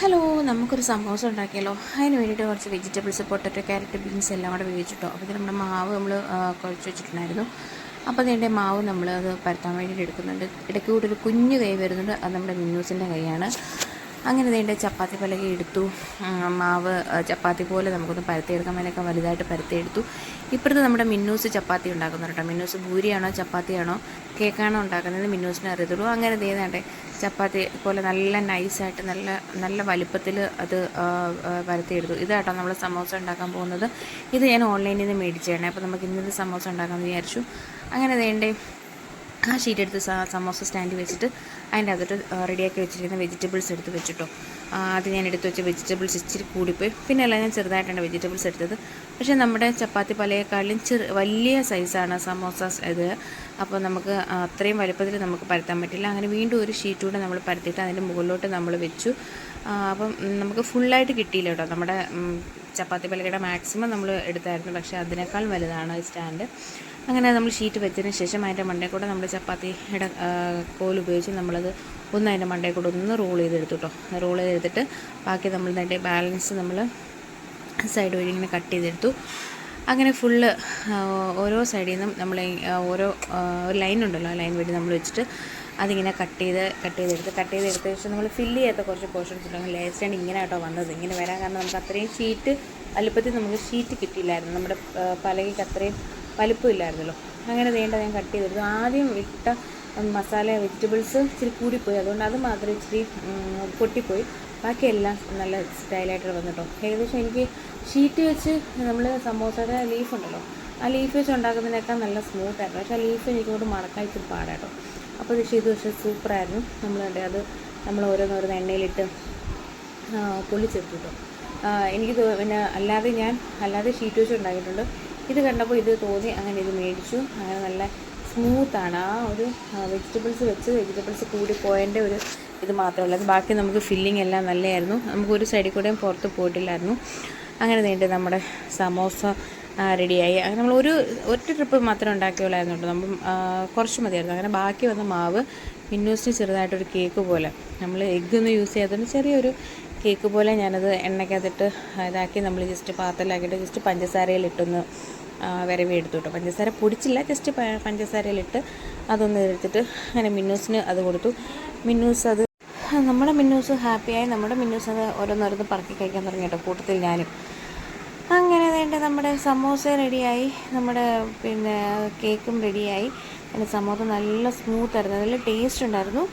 Hello, നമുക്കൊരു സമോസ ഉണ്ടാക്കിയാലോ? അതിന് വേണ്ടിയിട്ട് കുറച്ച് വെജിറ്റബിൾസ്, പൊട്ടറ്റോ, ക്യാരറ്റ്, ബീൻസ് എല്ലാം കൂടെ വേവിച്ചിട്ടോ. അപ്പോൾ നമ്മുടെ മാവ് നമ്മൾ കുഴച്ച് വെച്ചിട്ടുണ്ടായിരുന്നു. അപ്പോൾ അതിൻ്റെ മാവ് നമ്മൾ അത് പരത്താൻ വേണ്ടിയിട്ട് എടുക്കുന്നുണ്ട്. ഇടയ്ക്ക് കൂടി ഒരു കുഞ്ഞു കൈ വരുന്നുണ്ട്, അത് നമ്മുടെ മിന്നൂസിൻ്റെ കൈയാണ്. അങ്ങനെ വേണ്ട ചപ്പാത്തി പലക എടുത്തു. മാവ് ചപ്പാത്തി പോലെ നമുക്കൊന്ന് പരത്തിയെടുക്കാം. അതിനൊക്കെ വലുതായിട്ട് പരത്തിയെടുത്തു. ഇപ്പോഴത്തെ നമ്മുടെ മിന്നൂസ് ചപ്പാത്തി ഉണ്ടാക്കുന്നുണ്ട് കേട്ടോ. മിന്നൂസ് ഭൂരിയാണോ ചപ്പാത്തിയാണോ കേക്കാണോ ഉണ്ടാക്കുന്നത് മിന്നൂസിനെ അറിയത്തുള്ളൂ. അങ്ങനെ ചെയ്താണ്ടേ ചപ്പാത്തി പോലെ നല്ല നൈസായിട്ട് നല്ല നല്ല വലിപ്പത്തിൽ അത് പരത്തിയെടുത്തു. ഇതാട്ടോ നമ്മൾ സമോസ ഉണ്ടാക്കാൻ പോകുന്നത്. ഇത് ഞാൻ ഓൺലൈനിൽ നിന്ന് മേടിച്ചതാണ്. അപ്പോൾ നമുക്ക് ഇന്നത്തെ സമോസ ഉണ്ടാക്കാമെന്ന് വിചാരിച്ചു. അങ്ങനെ വേണ്ടേ ആ ഷീറ്റ് എടുത്ത് സമോസ സ്റ്റാൻഡ് വെച്ചിട്ട് അതിൻ്റെ അകത്തോട്ട് റെഡിയാക്കി വെച്ചിരിക്കുന്ന വെജിറ്റബിൾസ് എടുത്ത് വെച്ചിട്ടോ. അത് ഞാൻ എടുത്ത് വെച്ച വെജിറ്റബിൾസ് ഇച്ചിരി കൂടിപ്പോയി. പിന്നെ അല്ല, ഞാൻ ചെറുതായിട്ടാണ് വെജിറ്റബിൾസ് എടുത്തത്. പക്ഷേ നമ്മുടെ ചപ്പാത്തി പലയേക്കാളും വലിയ സൈസാണ് സമോസാസ് ഇത്. അപ്പോൾ നമുക്ക് അത്രയും വലുപ്പത്തിൽ നമുക്ക് പരത്താൻ പറ്റില്ല. അങ്ങനെ വീണ്ടും ഒരു ഷീറ്റ് കൂടെ നമ്മൾ പരത്തിയിട്ട് അതിൻ്റെ മുകളിലോട്ട് നമ്മൾ വെച്ചു. അപ്പം നമുക്ക് ഫുള്ളായിട്ട് കിട്ടിയില്ല കേട്ടോ. നമ്മുടെ ചപ്പാത്തി പലകയുടെ മാക്സിമം നമ്മൾ എടുത്തായിരുന്നു, പക്ഷേ അതിനേക്കാൾ വലുതാണ് ഈ സ്റ്റാൻഡ്. അങ്ങനെ നമ്മൾ ഷീറ്റ് വെച്ചതിന് ശേഷം അതിൻ്റെ മണ്ടയിൽ കൂടെ നമ്മൾ ചപ്പാത്തിയുടെ കോൽ ഉപയോഗിച്ച് നമ്മളത് അതിൻ്റെ മണ്ടയിൽ കൂടെ ഒന്ന് റോൾ ചെയ്തെടുത്തു കേട്ടോ. റോൾ ചെയ്തെടുത്തിട്ട് ബാക്കി നമ്മൾ അതിൻ്റെ ബാലൻസ് നമ്മൾ സൈഡ് വഴി ഇങ്ങനെ കട്ട് ചെയ്തെടുത്തു. അങ്ങനെ ഫുള്ള് ഓരോ സൈഡിൽ നിന്നും നമ്മൾ ഓരോ ഒരു ലൈൻ ഉണ്ടല്ലോ, ആ ലൈൻ വഴി നമ്മൾ വെച്ചിട്ട് അതിങ്ങനെ കട്ട് ചെയ്തെടുത്ത ശേഷം നമ്മൾ ഫില്ല് ചെയ്യാത്ത കുറച്ച് പോർഷൻസ് ഉണ്ടെങ്കിൽ ലെയർ സ്റ്റാൻഡ് ഇങ്ങനെ കേട്ടോ വന്നത്. ഇങ്ങനെ വരാൻ കാരണം നമുക്ക് അത്രയും ഷീറ്റ് വലുപ്പത്തിൽ നമുക്ക് ഷീറ്റ് കിട്ടിയില്ലായിരുന്നു. നമ്മുടെ പലകയ്ക്ക് അത്രയും വലുപ്പമില്ലായിരുന്നല്ലോ. അങ്ങനെ വേണ്ട ഞാൻ കട്ട് ചെയ്തെടുത്തു. ആദ്യം ഇട്ട മസാല വെജിറ്റബിൾസ് ഇച്ചിരി കൂടിപ്പോയി, അതുകൊണ്ട് അത് മാത്രം ഇച്ചിരി പൊട്ടിപ്പോയി. ബാക്കിയെല്ലാം നല്ല സ്റ്റൈലായിട്ട് വന്നിട്ടോ. ഏകദേശം എനിക്ക് ഷീറ്റ് വെച്ച് നമ്മൾ സമോസയുടെ ലീഫ് ഉണ്ടല്ലോ, ആ ലീഫ് വെച്ച് ഉണ്ടാക്കുന്നതിനേക്കാൾ നല്ല സ്മൂത്തായിരുന്നു. പക്ഷേ ആ ലീഫ് എനിക്കോട്ട് മടക്കാൻ ഇച്ചിരി പാടാട്ടോ. അപ്പോൾ ഇത് ചെയ്തു. പക്ഷേ സൂപ്പറായിരുന്നു. അത് നമ്മൾ ഓരോന്നോരോന്ന് എണ്ണയിലിട്ട് പൊള്ളിച്ചെടുത്തു കേട്ടോ. എനിക്ക് പിന്നെ അല്ലാതെ ഷീറ്റ് വെച്ച് ഉണ്ടാക്കിയിട്ടുണ്ട്. ഇത് കണ്ടപ്പോൾ ഇത് തോന്നി, അങ്ങനെ ഇത് മേടിച്ചു. അങ്ങനെ നല്ല സ്മൂത്താണ്. ആ ഒരു വെജിറ്റബിൾസ് കൂടിപ്പോയതിൻ്റെ ഒരു ഇത് മാത്രമേ ഉള്ളൂ. ബാക്കി നമുക്ക് ഫില്ലിംഗ് എല്ലാം നല്ലതായിരുന്നു. നമുക്കൊരു സൈഡിൽ കൂടെയും പുറത്ത് പോയിട്ടില്ലായിരുന്നു. അങ്ങനെ വേണ്ടി നമ്മുടെ സമോസ റെഡിയായി. അങ്ങനെ നമ്മൾ ഒറ്റ ട്രിപ്പ് മാത്രം ഉണ്ടാക്കിയുള്ളായിരുന്നു കേട്ടോ. നമ്മൾ കുറച്ച് മതിയായിരുന്നു. അങ്ങനെ ബാക്കി വന്ന മാവ് മിന്നൂസിന് ചെറുതായിട്ടൊരു കേക്ക് പോലെ, നമ്മൾ എഗ്ഗൊന്നും യൂസ് ചെയ്യാത്തതുകൊണ്ട് ചെറിയൊരു കേക്ക് പോലെ ഞാനത് എണ്ണയ്ക്കകത്തിട്ട് ഇതാക്കി നമ്മൾ ജസ്റ്റ് പാത്രത്തിലാക്കിയിട്ട് ജസ്റ്റ് പഞ്ചസാരയിലിട്ടൊന്ന് വരവി എടുത്തു കേട്ടോ. പഞ്ചസാര പൊടിച്ചില്ല, ജസ്റ്റ് പഞ്ചസാരയിലിട്ട് അതൊന്ന് എടുത്തിട്ട് അങ്ങനെ മിന്നൂസിന് അത് കൊടുത്തു. നമ്മുടെ മിന്നൂസ് ഹാപ്പിയായി. നമ്മുടെ മിന്നൂസ് അത് ഓരോന്നോരോന്ന് പറക്കി കഴിക്കാൻ തുടങ്ങി കേട്ടോ, കൂട്ടത്തിൽ ഞാനും. അങ്ങനെ വേണ്ട നമ്മുടെ സമോസ റെഡിയായി, നമ്മുടെ കേക്കും റെഡിയായി. പിന്നെ സമോസ നല്ല സ്മൂത്തായിരുന്നു, നല്ല ടേസ്റ്റ് ഉണ്ടായിരുന്നു.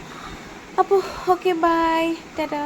അപ്പോൾ ഓക്കെ, ബൈ, ടാറ്റാ.